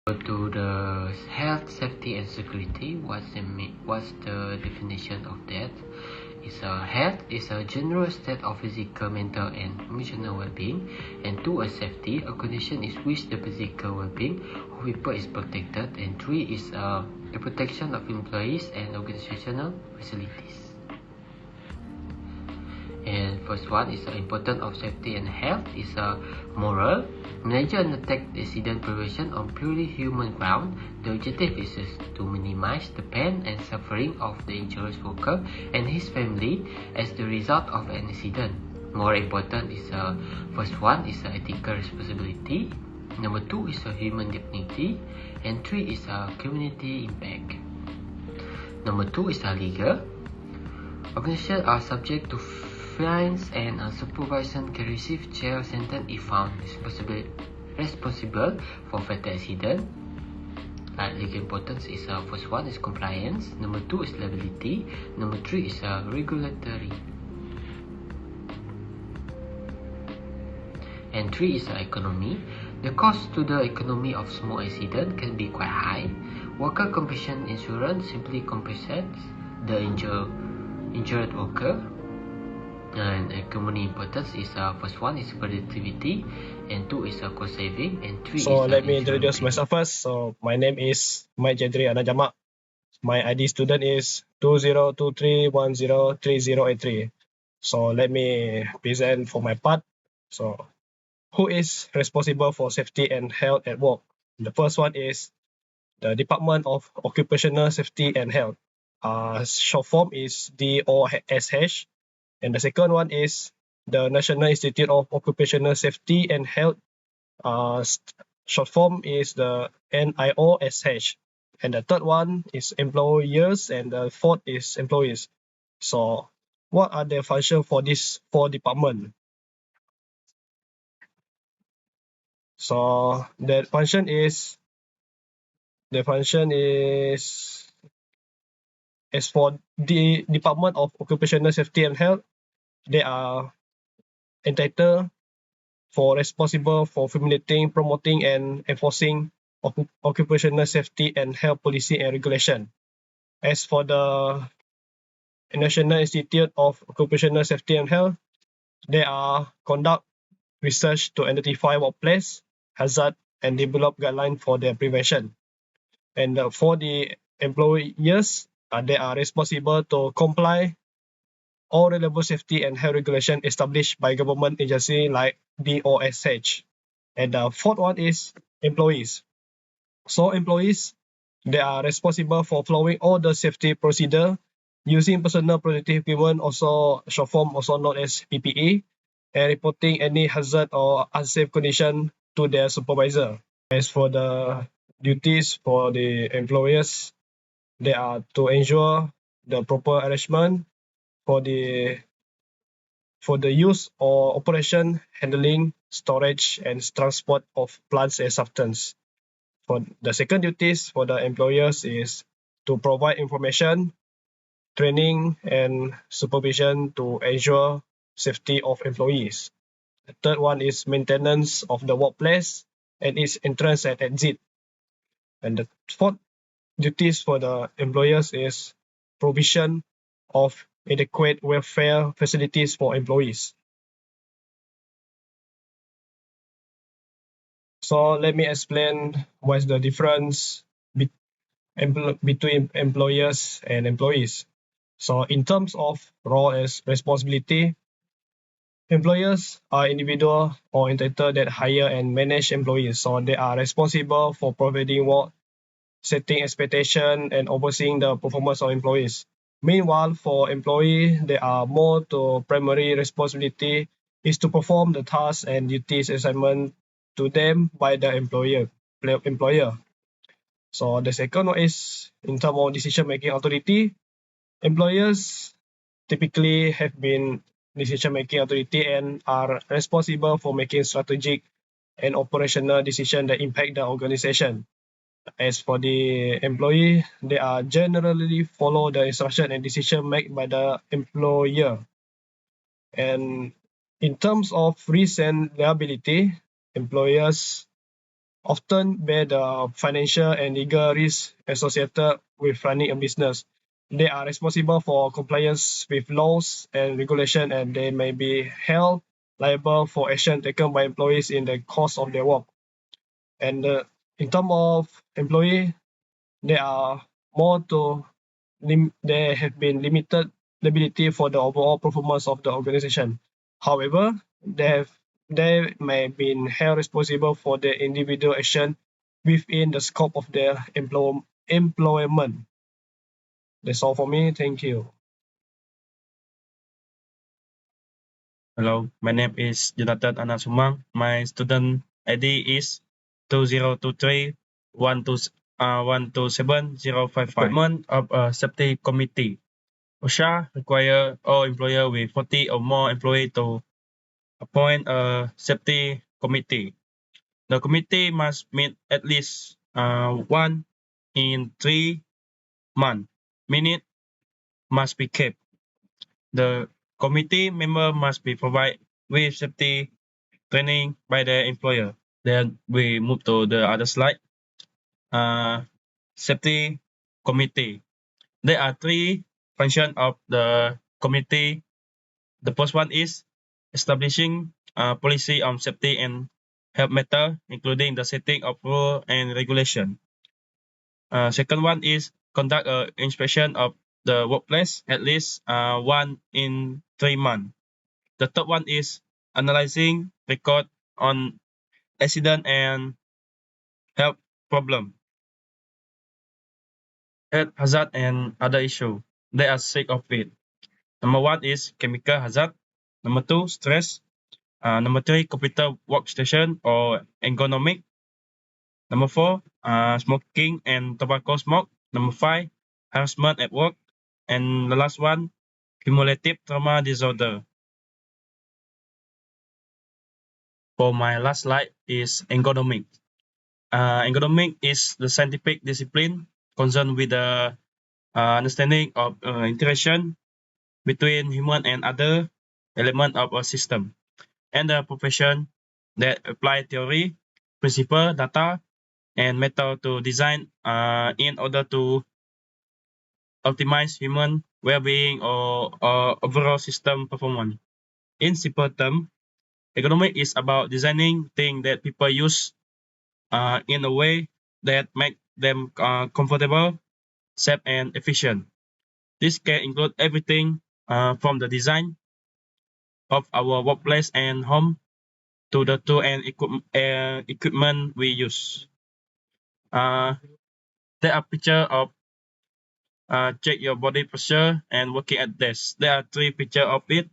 To the health, safety, and security. What's the definition of that? Health is a general state of physical, mental, and emotional well-being, and two, a safety, a condition in which the physical well-being of people is protected, and three is the protection of employees and organizational facilities. And first one is the importance of safety and health is moral. Manage and attack accident prevention on purely human ground. The objective is to minimize the pain and suffering of the injured worker and his family as the result of an accident. More important is first one is ethical responsibility. Number two is human dignity, and three is community impact. Number two is legal. Organizations are subject to fines and supervision can receive jail sentence if found responsible for fatal accident. Legal importance is first one is compliance, number two is liability, number three is regulatory, and three is economy. The cost to the economy of small accident can be quite high. Worker compensation insurance simply compensates the injured worker. And community importance is first one is productivity, and two is cost saving, and three So is let me introduce myself first. So my name is Mike Jedri Anajamak. My ID student is 2023103083. So let me present for my part. So who is responsible for safety and health at work? The first one is the Department of Occupational Safety and Health. Short form is DOSH. And the second one is the National Institute of Occupational Safety and Health. Short form is the NIOSH. And the third one is employers, and the fourth is employees. So what are the functions for these four departments? So the function is as for the Department of Occupational Safety and Health, they are entitled for responsible for formulating, promoting, and enforcing occupational safety and health policy and regulation. As for the National Institute of Occupational Safety and Health, they are conduct research to identify workplace hazard and develop guidelines for their prevention. And for the employers, they are responsible to comply all relevant safety and health regulation established by government agency like DOSH. And the fourth one is employees. So employees, they are responsible for following all the safety procedure using personal protective equipment, also short form, also known as PPE, and reporting any hazard or unsafe condition to their supervisor. As for the duties for the employers, they are to ensure the proper arrangement for the use or operation, handling, storage, and transport of plants and substance. For the second duties for the employers is to provide information, training, and supervision to ensure safety of employees. The third one is maintenance of the workplace and its entrance and exit. And the fourth duties for the employers is provision of adequate welfare facilities for employees. So let me explain what's the difference between employers and employees. So in terms of role as responsibility, employers are individual or entitled that hire and manage employees. So they are responsible for providing work, setting expectation, and overseeing the performance of employees. Meanwhile, for employee, there are more to primary responsibility is to perform the tasks and duties assignment to them by the employer. So the second one is in terms of decision-making authority. Employers typically have been decision-making authority and are responsible for making strategic and operational decisions that impact the organization. As for the employee, they are generally follow the instruction and decision made by the employer. And in terms of risk and liability, employers often bear the financial and legal risks associated with running a business. They are responsible for compliance with laws and regulation, and they may be held liable for action taken by employees in the course of their work. And in terms of employee, they are more to they have been limited liability for the overall performance of the organization. However, they may be held responsible for their individual action within the scope of their employment. That's all for me. Thank you. Hello, my name is Jonathan Anasumang. My student ID is 2023-127-055. Equipment of a safety committee. OSHA require all employer with 40 or more employees to appoint a safety committee. The committee must meet at least one in 3 months. Minute must be kept. The committee member must be provided with safety training by the employer. Then we move to the other slide. Safety committee. There are 3 functions of the committee. The first one is establishing a policy on safety and health matter, including the setting of rule and regulation. Second one is conduct an inspection of the workplace at least 1 in 3 months. The third one is analyzing record on accident and health problem, health hazard and other issue. They are sick of it. Number 1 is chemical hazard. Number 2, stress. Number 3, computer workstation or ergonomic. Number 4, smoking and tobacco smoke. Number 5, harassment at work. And the last one, cumulative trauma disorder. For my last slide is ergonomic. Ergonomic is the scientific discipline concerned with the understanding of interaction between human and other element of a system, and the profession that apply theory, principle, data, and method to design in order to optimize human well-being or overall system performance. In simple terms, ergonomic is about designing things that people use in a way that make them comfortable, safe, and efficient. This can include everything from the design of our workplace and home to the tool and equipment we use. There are pictures of check your body posture and working at desk. There are 3 pictures of it.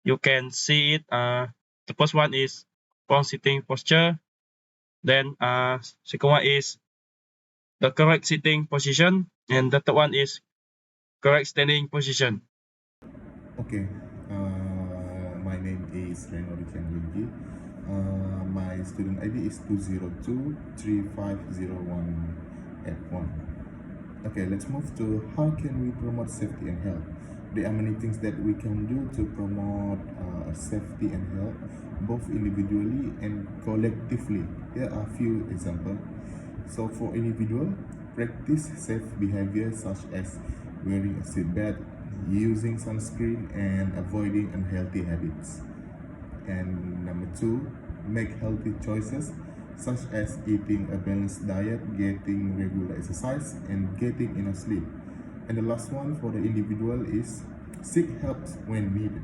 You can see it. The first one is front sitting posture. Then second one is the correct sitting position, and the third one is correct standing position. Okay, my name is Renori Chandrigi. My student ID is 202-3501F1. Okay, let's move to how can we promote safety and health. There are many things that we can do to promote safety and health, both individually and collectively. Here are a few examples. So for individual, practice safe behavior such as wearing a seatbelt, using sunscreen, and avoiding unhealthy habits. And number 2, make healthy choices such as eating a balanced diet, getting regular exercise, and getting enough sleep. And the last one for the individual is seek help when needed,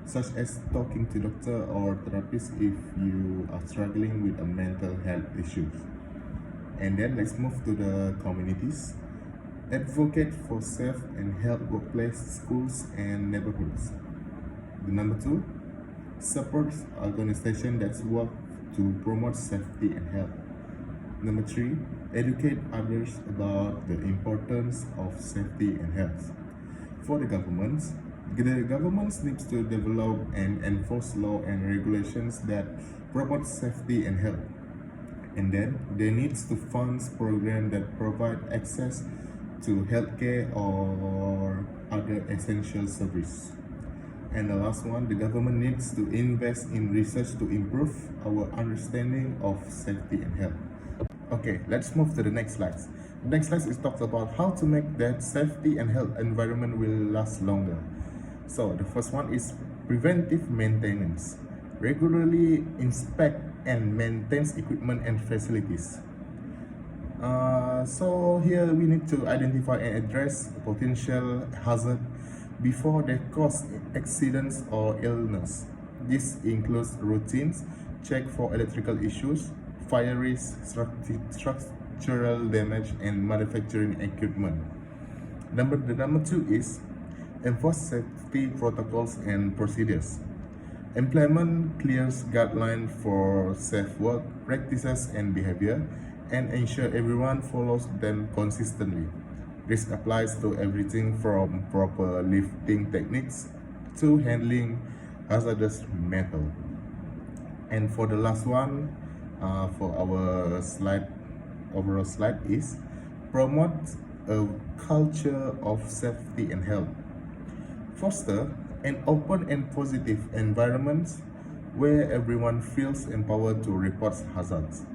such as talking to doctor or therapist if you are struggling with a mental health issues. And then let's move to the communities. Advocate for safe and healthy workplace, schools, and neighborhoods. The number 2, support organizations that work to promote safety and health. Number 3, educate others about the importance of safety and health. For the governments needs to develop and enforce law and regulations that promote safety and health. And then they needs to fund programs that provide access to healthcare or other essential service. And the last one, the government needs to invest in research to improve our understanding of safety and health. Okay, let's move to the next slide. The next slide is talks about how to make that safety and health environment will last longer. So the first one is preventive maintenance. Regularly inspect and maintain equipment and facilities. So here we need to identify and address potential hazard before they cause accidents or illness. This includes routines, check for electrical issues, fire risk, structural damage, and manufacturing equipment. The number two is enforce safety protocols and procedures. Implement clear guidelines for safe work practices and behavior, and ensure everyone follows them consistently. This applies to everything from proper lifting techniques to handling hazardous metal. And for the last one, for our overall slide is promote a culture of safety and health. Foster an open and positive environment where everyone feels empowered to report hazards.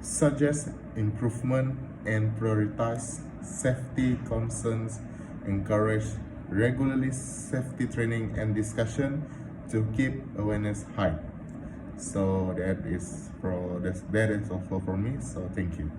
Suggest improvement and prioritize safety concerns. Encourage regularly safety training and discussion to keep awareness high. So that is all for me. So thank you.